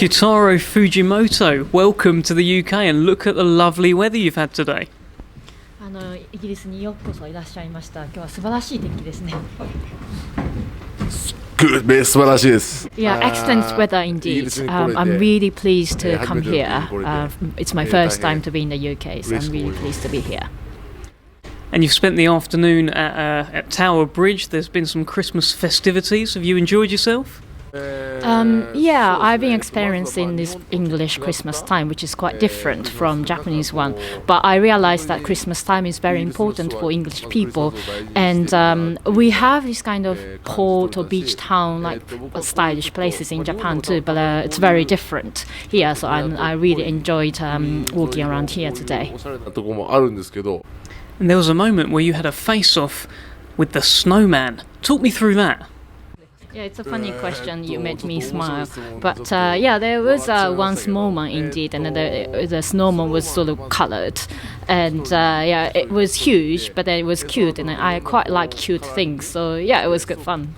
Kyotaro Fujimoto, welcome to the UK and look at the lovely weather you've had today. イギリスにようこそいらっしゃいました。今日は素晴らしい天気ですね。素晴らしいです。Yeah, excellent weather indeed. I'm really pleased to come here. It's my first time to be in the UK, so I'm really pleased to be here. And you've spent the afternoon at Tower Bridge. There's been some Christmas festivities. Have you enjoyed yourself? Yeah, I've been experiencing this English Christmas time, which is quite different from Japanese one. But I realized that Christmas time is very important for English people, and we have this kind of port or beach town like stylish places in Japan too. But it's very different here, so I really enjoyed walking around here today. And there was a moment where you had a face-off with the Snowman. Talk me through that. Yeah, it's a funny question. You made me smile. But yeah, there was one snowman indeed, and the snowman was sort of coloured. And yeah, it was huge, but it was cute, and I quite like cute things. So yeah, it was good fun.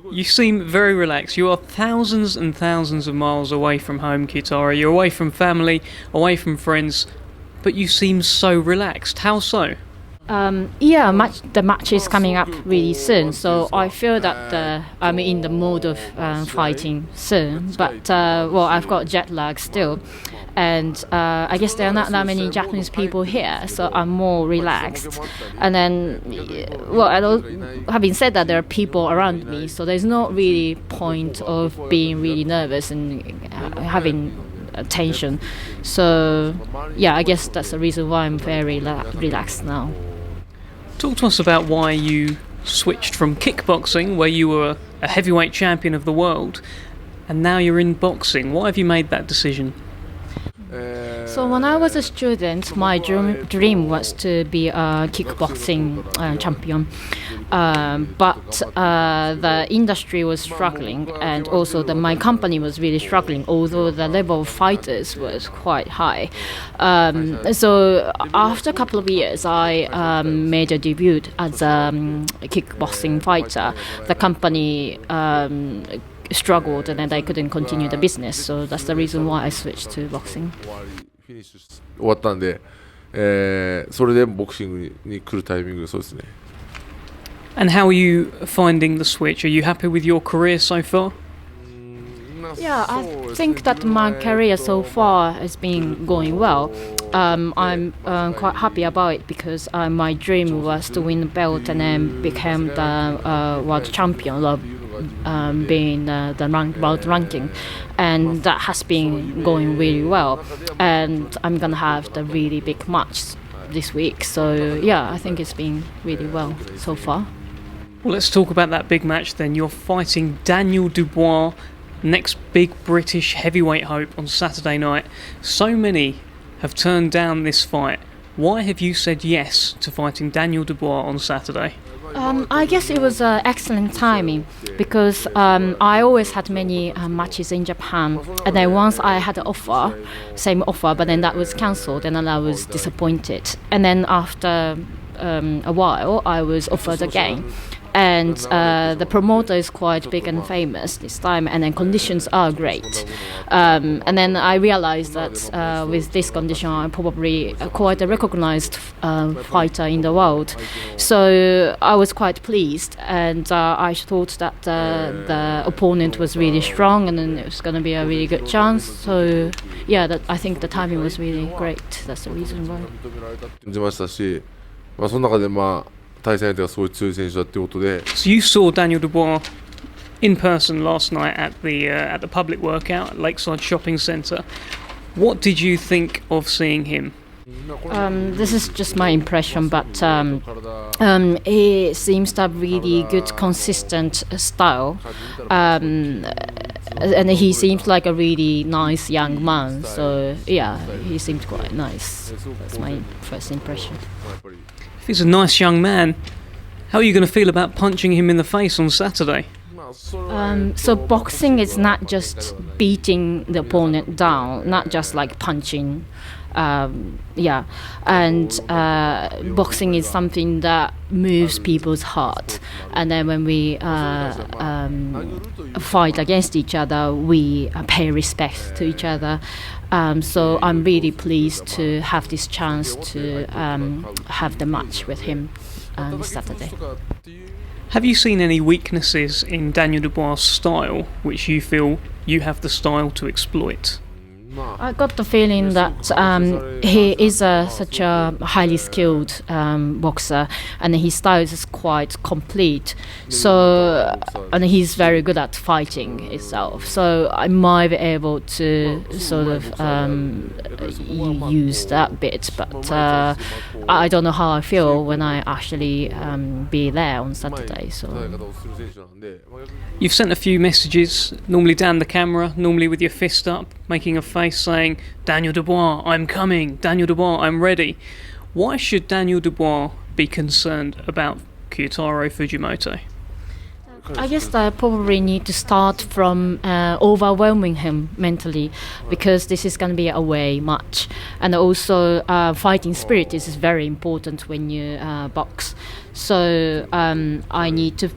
You seem very relaxed. You are thousands and thousands of miles away from home, Kyotaro. You're away from family, away from friends, but you seem so relaxed. How so? Yeah, the match is coming up really soon, so I feel that I'm in the mode of fighting soon. But well, I've got jet lag still, and I guess there are not that many Japanese people here, so I'm more relaxed. And then, well, having said that, there are people around me, so there's not really point of being really nervous and having tension. So yeah, I guess that's the reason why I'm very relaxed now. Talk to us about why you switched from kickboxing, where you were a heavyweight champion of the world, and now you're in boxing. Why have you made that decision? So when I was a student, my dream was to be a kickboxing champion. But the industry was struggling, and also my company was really struggling, although the level of fighters was quite high. So after a couple of years, I made a debut as a kickboxing fighter. The company struggled, and then they couldn't continue the business, so that's the reason why I switched to boxing. 終わったんで、それでボクシングに来るタイミングそうですね。And how are you finding the switch? Are you happy with your career so far? Yeah, I think that my career so far has been going well. I'm quite happy about it because my dream was to win the belt and then become the world champion of being the world ranking, and that has been going really well. And I'm gonna have the really big match this week, so yeah, I think it's been really well so far. Well, let's talk about that big match then. You're fighting Daniel Dubois, next big British heavyweight hope, on Saturday night. So many have turned down this fight. Why have you said yes to fighting Daniel Dubois on Saturday? I guess it was excellent timing because I always had many matches in Japan, and then once I had an offer, same offer, but then that was cancelled, and then I was disappointed. And then after a while, I was offered again. And the promoter is quite big and famous this time, and then conditions are great. And then I realized that with this condition, I'm probably quite a recognized fighter in the world. So I was quite pleased, and I thought that the opponent was really strong, and then it was going to be a really good chance. So yeah, I think the timing was really great. That's the reason why. その中で対戦相手がすごい強い選手だってことで。So you saw Daniel Dubois in person last night at the public workout at Lakeside Shopping Centre. What did you think of seeing him? This is just my impression, but he seems to have really good, consistent style. And he seems like a really nice young man. So yeah, he seemed quite nice. That's my first impression. If he's a nice young man, how are you going to feel about punching him in the face on Saturday? So boxing is not just beating the opponent down, not just like punching. And boxing is something that moves people's heart. And then when we fight against each other, we pay respect to each other. So I'm really pleased to have this chance to have the match with him this Saturday. Have you seen any weaknesses in Daniel Dubois' style which you feel you have the style to exploit? I got the feeling that he is such a highly skilled boxer, and his style is quite complete. So, and he's very good at fighting itself. So I might be able to sort of use that bit, but I don't know how I feel when I actually be there on Saturday. So. You've sent a few messages, normally down the camera, normally with your fist up, making a face saying, Daniel Dubois, I'm coming, Daniel Dubois, I'm ready. Why should Daniel Dubois be concerned about Kyotaro Fujimoto? I guess I probably need to start from overwhelming him mentally, because this is going to be a away match, and also fighting spirit is very important when you box. So I need to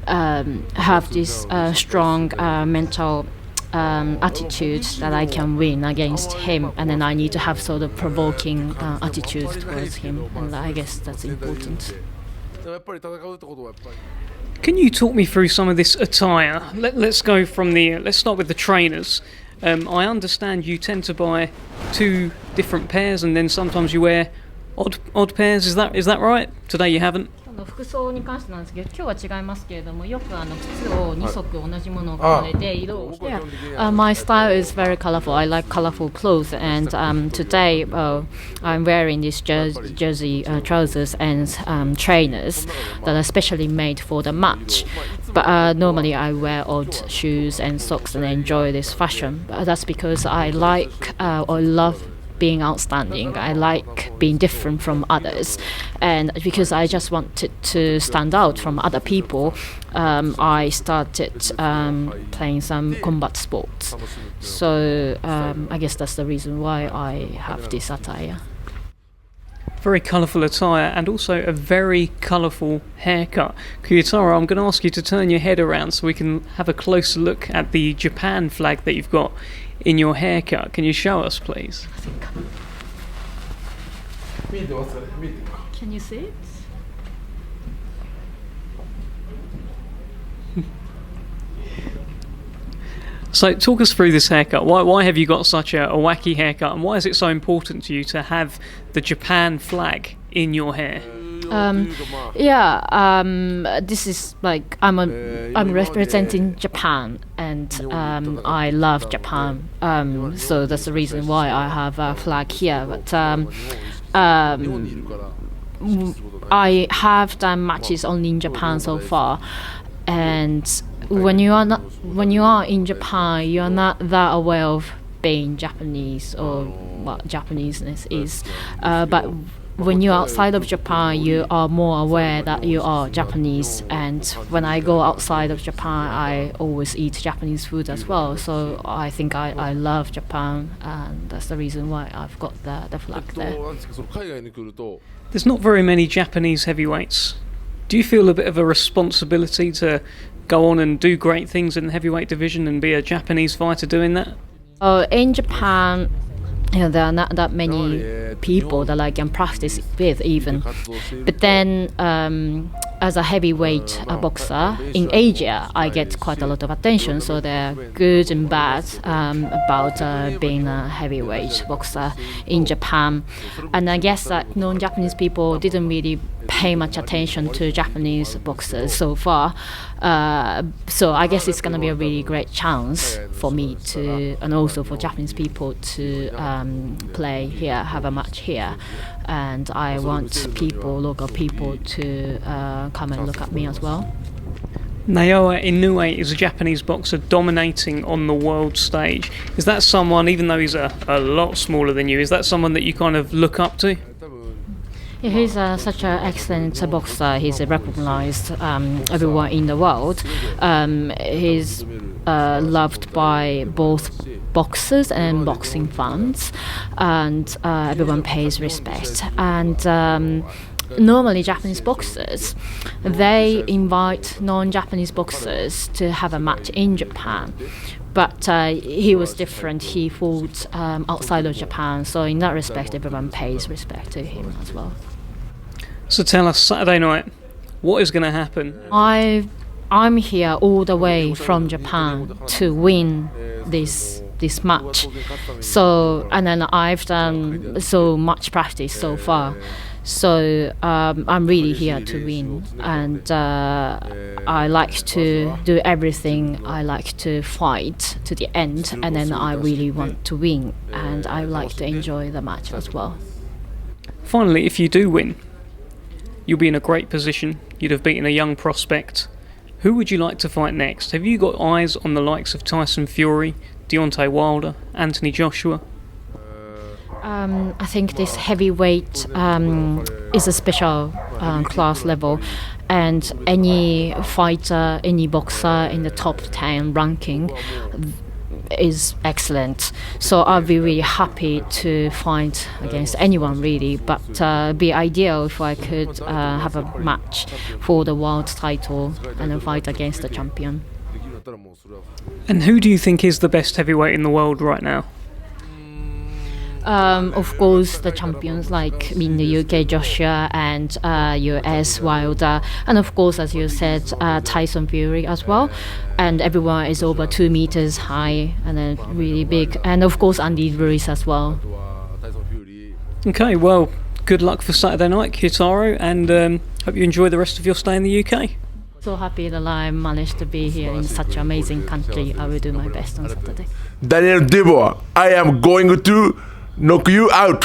have this strong mental attitude that I can win against him, and then I need to have sort of provoking attitude towards him, and I guess that's important. Can you talk me through some of this attire? Let's go from let's start with the trainers. I understand you tend to buy 2 different pairs, and then sometimes you wear odd pairs. Is that right? Today you haven't. 服装に関してなんですけど、今日は違いますけれども、よく靴を2足同じものを買われて色を。My style is very colorful. I like colorful clothes, and today I'm wearing these jersey trousers and trainers that are specially made for the match. But normally I wear odd shoes and socks and enjoy this fashion. But that's because I like or love being outstanding. I like being different from others, and because I just wanted to stand out from other people, I started playing some combat sports. So I guess that's the reason why I have this attire. Very colourful attire, and also a very colourful haircut. Kyotaro, I'm going to ask you to turn your head around so we can have a closer look at the Japan flag that you've got in your haircut. Can you show us, please? Can you see it? So talk us through this haircut. Why have you got such a wacky haircut, and why is it so important to you to have the Japan flag in your hair? This is like I'm representing Japan, and I love Japan. So that's the reason why I have a flag here. But I have done matches only in Japan so far, and when you are in Japan, you are not that aware of being Japanese or what Japaneseness is. But when you're outside of Japan, you are more aware that you are Japanese. And when I go outside of Japan, I always eat Japanese food as well. So I think I love Japan, and that's the reason why I've got the flag there. There's not very many Japanese heavyweights. Do you feel a bit of a responsibility to go on and do great things in the heavyweight division and be a Japanese fighter doing that? In Japan, there are not that many people that I can practice with even. But then as a heavyweight boxer in Asia, I get quite a lot of attention. So they're good and bad about being a heavyweight boxer in Japan. And I guess that non-Japanese people didn't really pay much attention to Japanese boxers so far. So I guess it's going to be a really great chance for me to, and also for Japanese people to play here, have a match here. And I want local people to come and look at me as well. Naoya Inoue is a Japanese boxer dominating on the world stage. Is that someone, even though he's a lot smaller than you, is that someone that you kind of look up to? Yeah, he's such an excellent boxer. He's recognized everywhere in the world. He's loved by both boxers and boxing fans, and everyone pays respect. And normally Japanese boxers, they invite non-Japanese boxers to have a match in Japan. But he was different. He fought outside of Japan, so in that respect, everyone pays respect to him as well. So tell us, Saturday night, what is going to happen? I'm here all the way from Japan to win this match. So, and then I've done so much practice so far. So I'm really here to win, and I like to do everything. I like to fight to the end, and then I really want to win, and I like to enjoy the match as well. Finally, if you do win, you'll be in a great position. You'd have beaten a young prospect. Who would you like to fight next? Have you got eyes on the likes of Tyson Fury, Deontay Wilder, Anthony Joshua? I think this heavyweight is a special class level, and any fighter, any boxer in the top 10 ranking is excellent. So I'll be really happy to fight against anyone really, but it'd be ideal if I could have a match for the world title and then fight against the champion. And who do you think is the best heavyweight in the world right now? Of course, the champions like in the UK, Joshua, and US, Wilder, and of course, as you said, Tyson Fury as well. And everyone is over 2 meters high and then really big. And of course, Andy Ruiz as well. Okay, well, good luck for Saturday night, Kyotaro, and hope you enjoy the rest of your stay in the UK. So happy that I managed to be here in such an amazing country. I will do my best on Saturday. Daniel Dubois, I am going to knock you out.